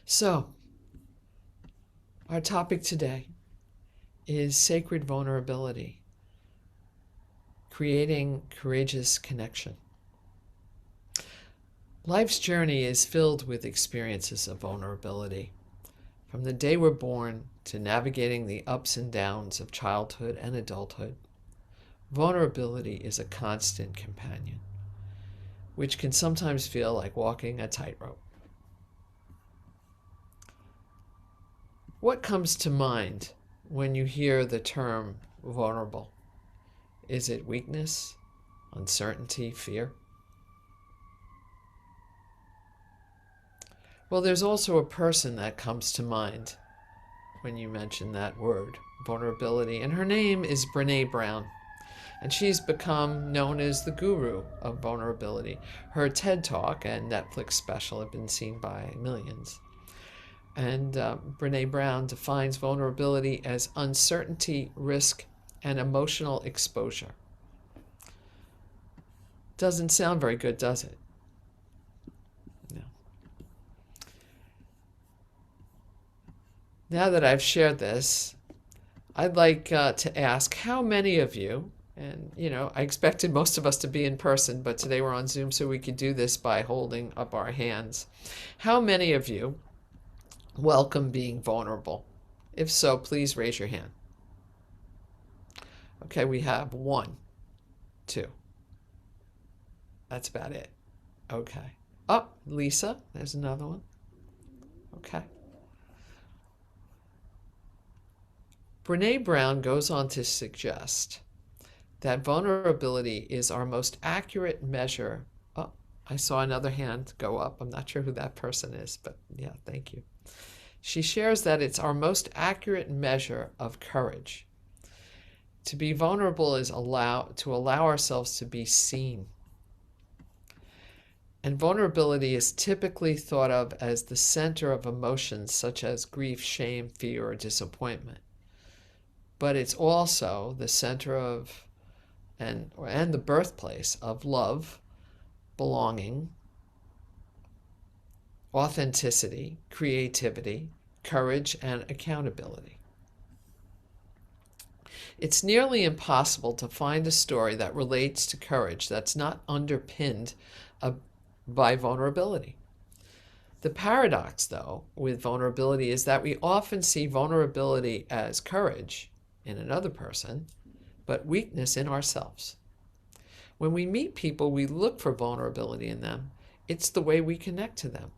So, our topic today is sacred vulnerability, creating courageous connection. Life's journey is filled with experiences of vulnerability, from the day we're born to navigating the ups and downs of childhood and adulthood. Vulnerability is a constant companion, which can sometimes feel like walking a tightrope. What comes to mind when you hear the term vulnerable? Is it weakness, uncertainty, fear? Well, there's also a person that comes to mind when you mention that word, vulnerability, and her name is Brené Brown. And she's become known as the guru of vulnerability. Her TED Talk and Netflix special have been seen by millions. And Brené Brown defines vulnerability as uncertainty, risk, and emotional exposure. Doesn't sound very good, does it? No. Now that I've shared this, I'd like to ask how many of you, and I expected most of us to be in person, but today we're on Zoom so we could do this by holding up our hands. How many of you welcome being vulnerable? If so, please raise your hand. Okay, we have 1, 2. That's about it. Okay. Oh, Lisa, there's another one. Okay. Brené Brown goes on to suggest that vulnerability is our most accurate measure. Oh, I saw another hand go up. I'm not sure who that person is, but yeah, thank you. She shares that it's our most accurate measure of courage. To be vulnerable is to allow ourselves to be seen. And vulnerability is typically thought of as the center of emotions such as grief, shame, fear, or disappointment. But it's also the center of and the birthplace of love, belonging, authenticity, creativity, courage, and accountability. It's nearly impossible to find a story that relates to courage that's not underpinned by vulnerability. The paradox, though, with vulnerability is that we often see vulnerability as courage in another person, but weakness in ourselves. When we meet people, we look for vulnerability in them. It's the way we connect to them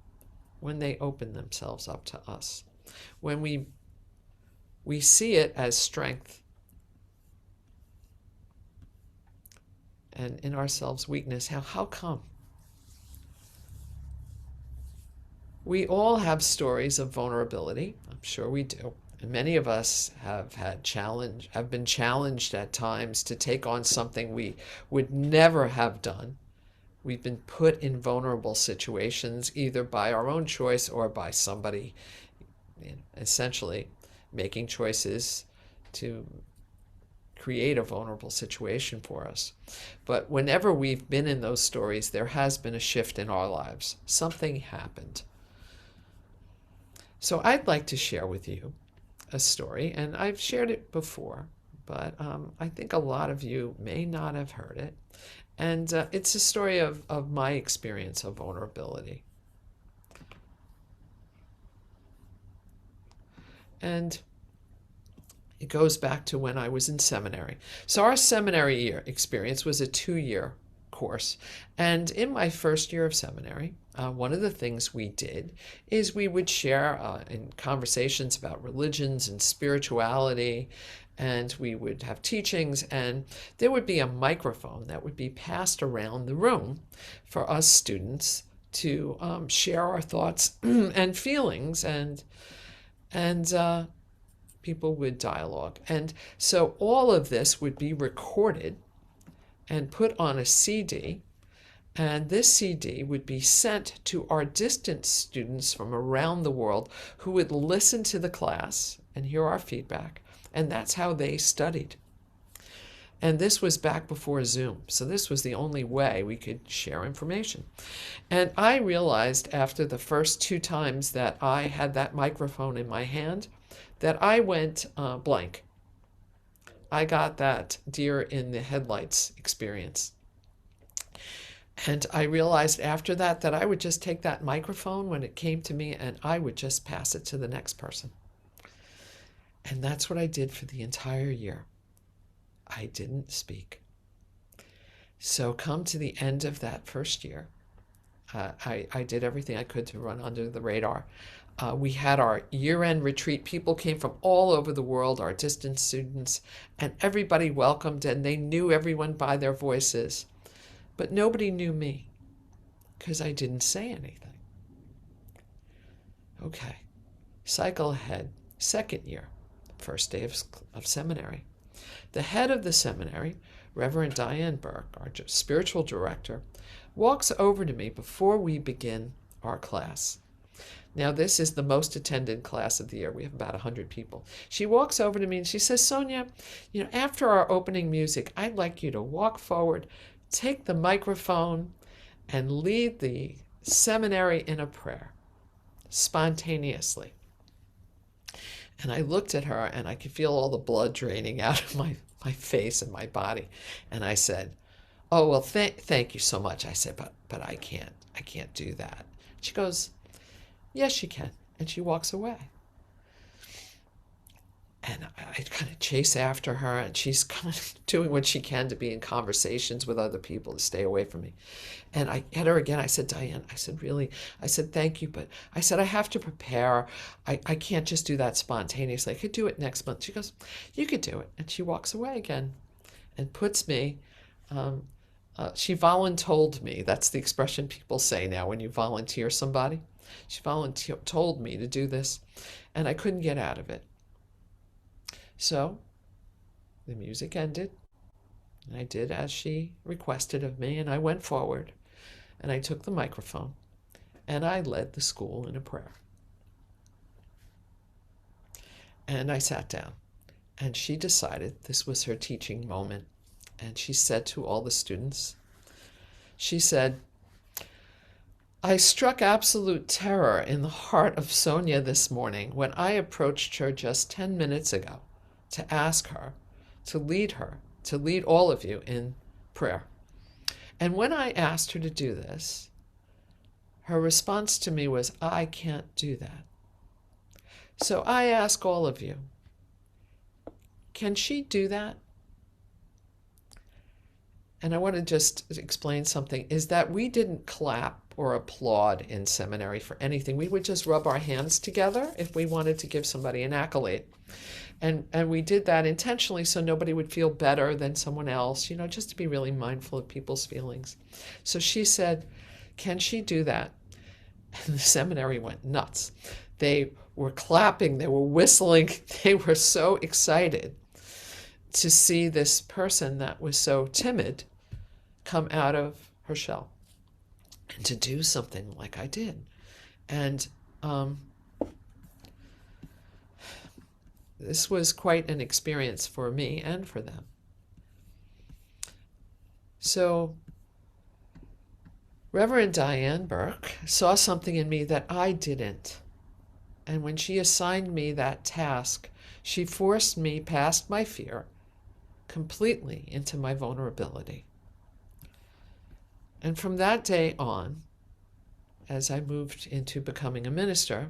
when they open themselves up to us. When we see it as strength, and in ourselves weakness. How come? We all have stories of vulnerability. I'm sure we do. And many of us have been challenged at times to take on something we would never have done. We've been put in vulnerable situations either by our own choice or by somebody, essentially making choices to create a vulnerable situation for us. But whenever we've been in those stories, there has been a shift in our lives. Something happened. So I'd like to share with you a story, and I've shared it before, but I think a lot of you may not have heard it. And it's a story of my experience of vulnerability. And it goes back to when I was in seminary. So our seminary year experience was a 2-year course. And in my first year of seminary, one of the things we did is we would share in conversations about religions and spirituality, and we would have teachings, and there would be a microphone that would be passed around the room for us students to share our thoughts and feelings, and people would dialogue. And so all of this would be recorded and put on a CD, and this CD would be sent to our distant students from around the world who would listen to the class and hear our feedback, and that's how they studied. And this was back before Zoom. So this was the only way we could share information. And I realized after the first 2 times that I had that microphone in my hand that I went blank. I got that deer in the headlights experience. And I realized after that that I would just take that microphone when it came to me and I would just pass it to the next person. And that's what I did for the entire year. I didn't speak. So come to the end of that first year, I did everything I could to run under the radar. We had our year-end retreat. People came from all over the world, our distance students, and everybody welcomed, and they knew everyone by their voices. But nobody knew me because I didn't say anything. Okay, cycle ahead. Second year, first day of seminary. The head of the seminary, Reverend Diane Burke, our spiritual director, walks over to me before we begin our class. Now, this is the most attended class of the year. We have about 100 people. She walks over to me and she says, Sonia, after our opening music, I'd like you to walk forward, take the microphone, and lead the seminary in a prayer, spontaneously. And I looked at her and I could feel all the blood draining out of my face and my body. And I said, oh, well, thank you so much. I said, but I can't do that. She goes, yes, you can. And she walks away. And I kind of chase after her, and she's kind of doing what she can to be in conversations with other people to stay away from me. And I hit her again. I said, Diane, I said, really? I said, thank you, but I said, I have to prepare. I can't just do that spontaneously. I could do it next month. She goes, you could do it. And she walks away again and puts me, she voluntold me. That's the expression people say now when you volunteer somebody. She told me to do this, and I couldn't get out of it. So the music ended, and I did as she requested of me, and I went forward, and I took the microphone, and I led the school in a prayer. And I sat down, and she decided this was her teaching moment, and she said to all the students, she said, I struck absolute terror in the heart of Sonia this morning when I approached her just 10 minutes ago to ask her to lead all of you in prayer. And when I asked her to do this, her response to me was, I can't do that. So I ask all of you, can she do that? And I want to just explain something, is that we didn't clap or applaud in seminary for anything. We would just rub our hands together if we wanted to give somebody an accolade. And we did that intentionally so nobody would feel better than someone else, just to be really mindful of people's feelings. So she said, can she do that? And the seminary went nuts. They were clapping, they were whistling, they were so excited to see this person that was so timid come out of her shell and to do something like I did. And this was quite an experience for me and for them. So Reverend Diane Burke saw something in me that I didn't. And when she assigned me that task, she forced me past my fear completely into my vulnerability. And from that day on, as I moved into becoming a minister,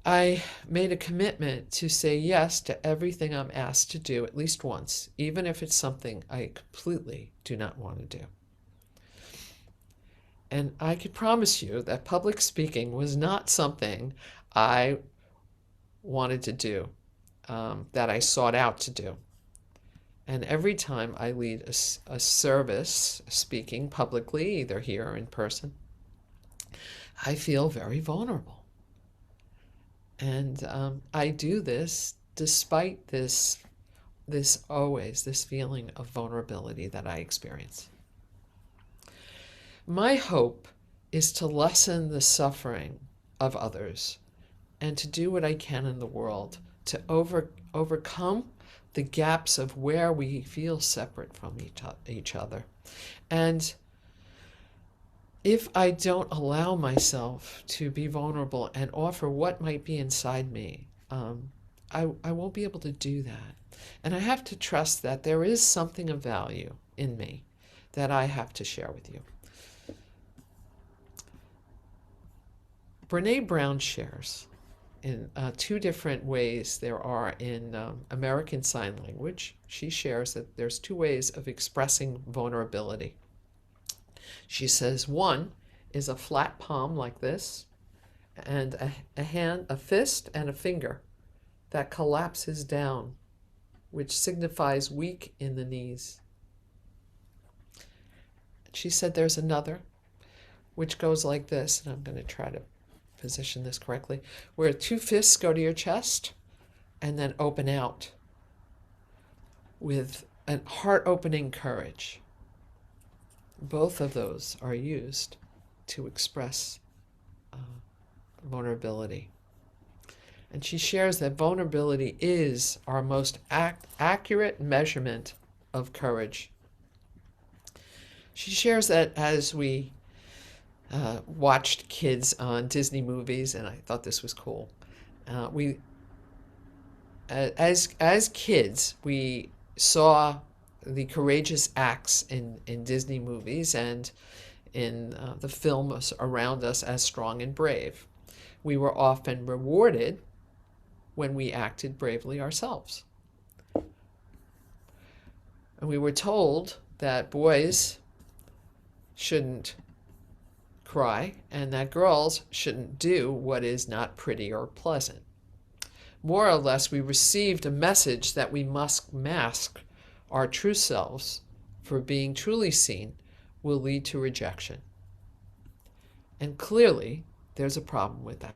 I made a commitment to say yes to everything I'm asked to do at least once, even if it's something I completely do not want to do. And I can promise you that public speaking was not something I wanted to do, that I sought out to do. And every time I lead a service speaking publicly, either here or in person, I feel very vulnerable. And I do this despite this feeling of vulnerability that I experience. My hope is to lessen the suffering of others and to do what I can in the world to overcome the gaps of where we feel separate from each other. And if I don't allow myself to be vulnerable and offer what might be inside me, I won't be able to do that. And I have to trust that there is something of value in me that I have to share with you. Brene Brown shares in two different ways there are in American Sign Language. She shares that there's two ways of expressing vulnerability. She says one is a flat palm like this, and a hand, a fist, and a finger that collapses down, which signifies weak in the knees. She said there's another, which goes like this, and I'm going to try to position this correctly, where two fists go to your chest and then open out with a heart-opening courage. Both of those are used to express vulnerability. And she shares that vulnerability is our most accurate measurement of courage. She shares that as we watched kids on Disney movies, and I thought this was cool. As kids, we saw the courageous acts in Disney movies and in the films around us as strong and brave. We were often rewarded when we acted bravely ourselves. And we were told that boys shouldn't cry and that girls shouldn't do what is not pretty or pleasant. More or less, we received a message that we must mask our true selves, for being truly seen will lead to rejection. And clearly, there's a problem with that.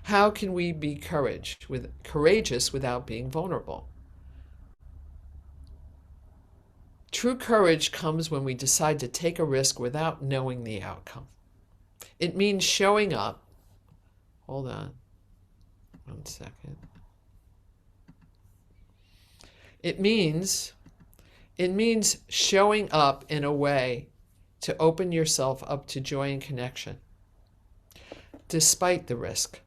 How can we be courageous without being vulnerable? True courage comes when we decide to take a risk without knowing the outcome. It means showing up. Hold on 1 second. It means showing up in a way to open yourself up to joy and connection, despite the risk.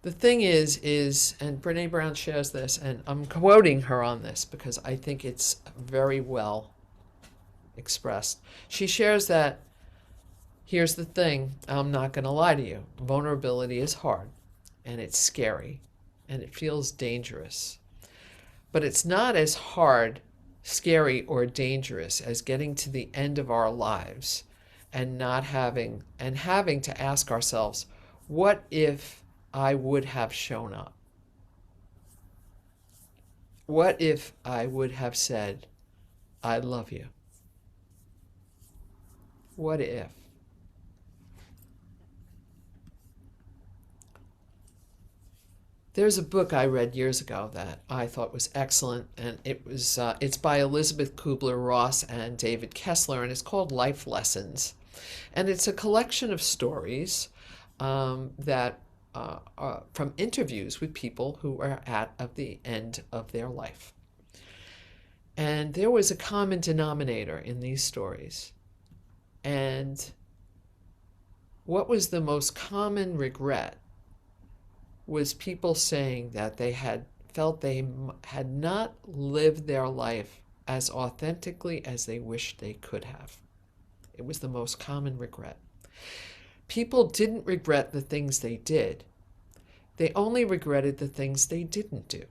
The thing is, and Brene Brown shares this, and I'm quoting her on this because I think it's very well expressed. She shares that, here's the thing, I'm not going to lie to you. Vulnerability is hard, and it's scary, and it feels dangerous. But it's not as hard, scary, or dangerous as getting to the end of our lives and having to ask ourselves, what if I would have shown up? What if I would have said, I love you? What if? There's a book I read years ago that I thought was excellent, and it's by Elizabeth Kubler-Ross and David Kessler, and it's called Life Lessons. And it's a collection of stories that from interviews with people who are at the end of their life. And there was a common denominator in these stories. And what was the most common regret was people saying that they had felt they had not lived their life as authentically as they wished they could have. It was the most common regret. People didn't regret the things they did. They only regretted the things they didn't do.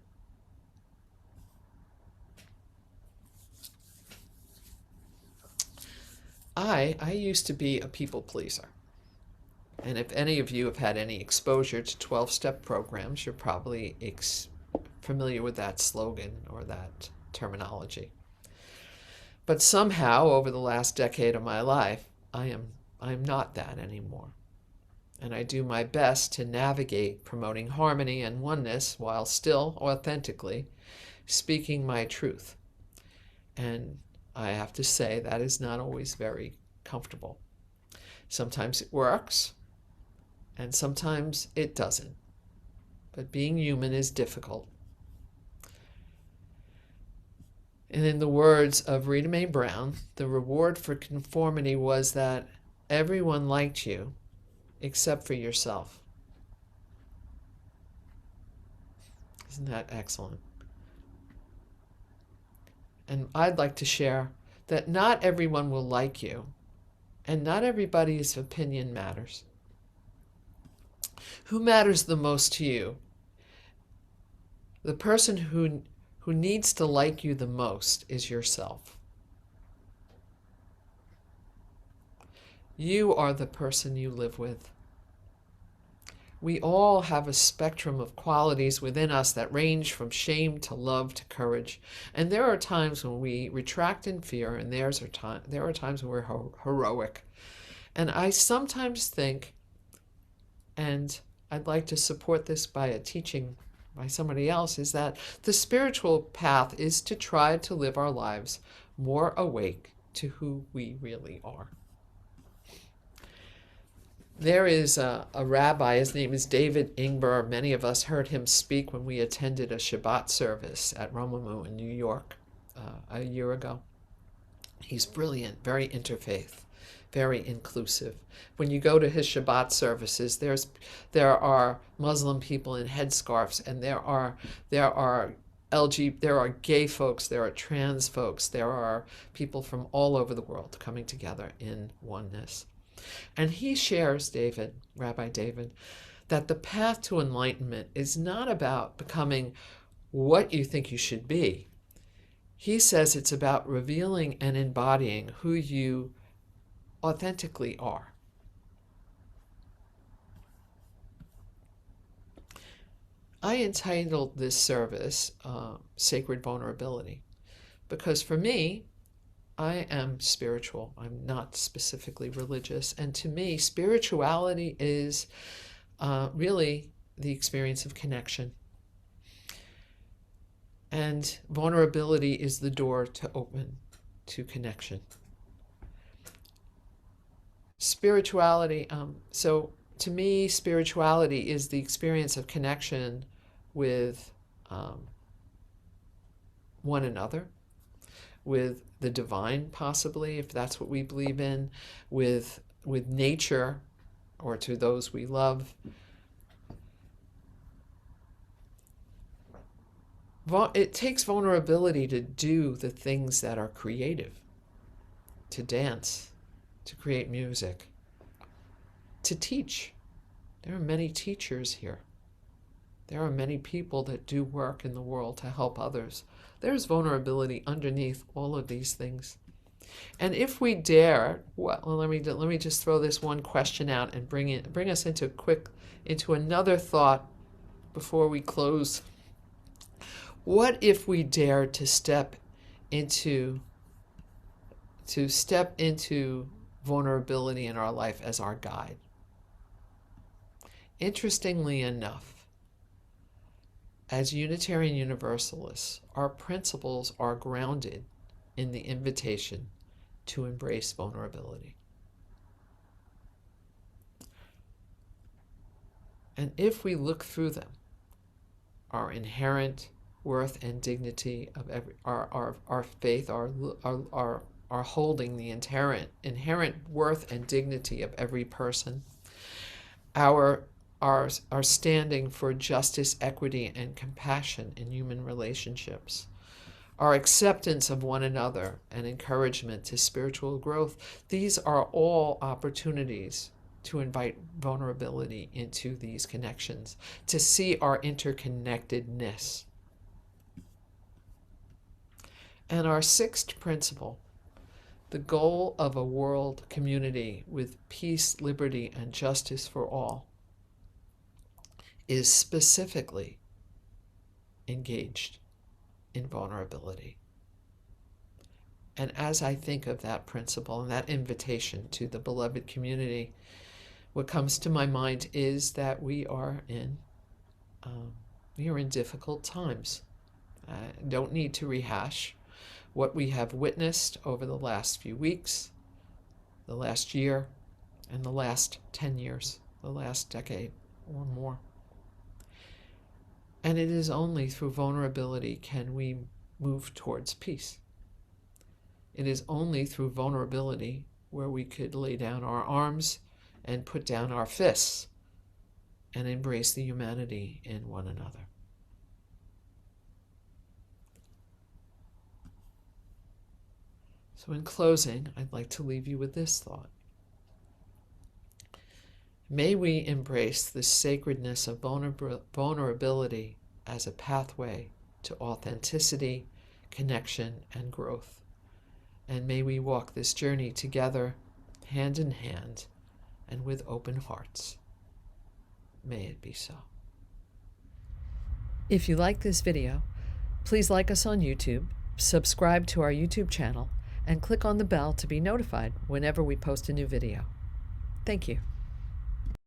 I used to be a people pleaser. And if any of you have had any exposure to 12-step programs, you're probably familiar with that slogan or that terminology. But somehow, over the last decade of my life, I'm not that anymore. And I do my best to navigate promoting harmony and oneness while still authentically speaking my truth. And I have to say that is not always very comfortable. Sometimes it works, and sometimes it doesn't. but being human is difficult. And in the words of Rita Mae Brown, the reward for conformity was that everyone liked you except for yourself. Isn't that excellent? And I'd like to share that not everyone will like you, and not everybody's opinion matters. Who matters the most to you? The person who needs to like you the most is yourself. You are the person you live with. We all have a spectrum of qualities within us that range from shame to love to courage. And there are times when we retract in fear, and there are times when we're heroic. And I sometimes think, and I'd like to support this by a teaching by somebody else, is that the spiritual path is to try to live our lives more awake to who we really are. There is a rabbi, his name is David Ingber. Many of us heard him speak when we attended a Shabbat service at Romamu in New York a year ago. He's brilliant, very interfaith, very inclusive. When you go to his Shabbat services, there are Muslim people in headscarves, and there are gay folks, there are trans folks, there are people from all over the world coming together in oneness. And he shares, Rabbi David, that the path to enlightenment is not about becoming what you think you should be. He says it's about revealing and embodying who you authentically are. I entitled this service Sacred Vulnerability because for me, I am spiritual. I'm not specifically religious. And to me, spirituality is really the experience of connection. And vulnerability is the door to open to connection. Spirituality, so to me, spirituality is the experience of connection with one another, with the divine, possibly, if that's what we believe in, with nature, or to those we love. It takes vulnerability to do the things that are creative, to dance, to create music, to teach. There are many teachers here. There are many people that do work in the world to help others. There's vulnerability underneath all of these things. And if we dare, well, let me just throw this one question out and bring us into another thought before we close. What if we dare to step into vulnerability in our life as our guide? Interestingly enough, as Unitarian Universalists, our principles are grounded in the invitation to embrace vulnerability. And if we look through them, our inherent worth and dignity of our faith, our holding the inherent worth and dignity of every person, our standing for justice, equity, and compassion in human relationships, our acceptance of one another and encouragement to spiritual growth, these are all opportunities to invite vulnerability into these connections, to see our interconnectedness. And our sixth principle, the goal of a world community with peace, liberty, and justice for all, is specifically engaged in vulnerability. And as I think of that principle and that invitation to the beloved community, what comes to my mind is that we are in difficult times. I don't need to rehash what we have witnessed over the last few weeks, the last year, and the last 10 years, the last decade or more. And it is only through vulnerability can we move towards peace. It is only through vulnerability where we could lay down our arms and put down our fists and embrace the humanity in one another. So in closing, I'd like to leave you with this thought. May we embrace the sacredness of vulnerability as a pathway to authenticity, connection, and growth. And may we walk this journey together, hand in hand, and with open hearts. May it be so. If you like this video, please like us on YouTube, subscribe to our YouTube channel, and click on the bell to be notified whenever we post a new video. Thank you.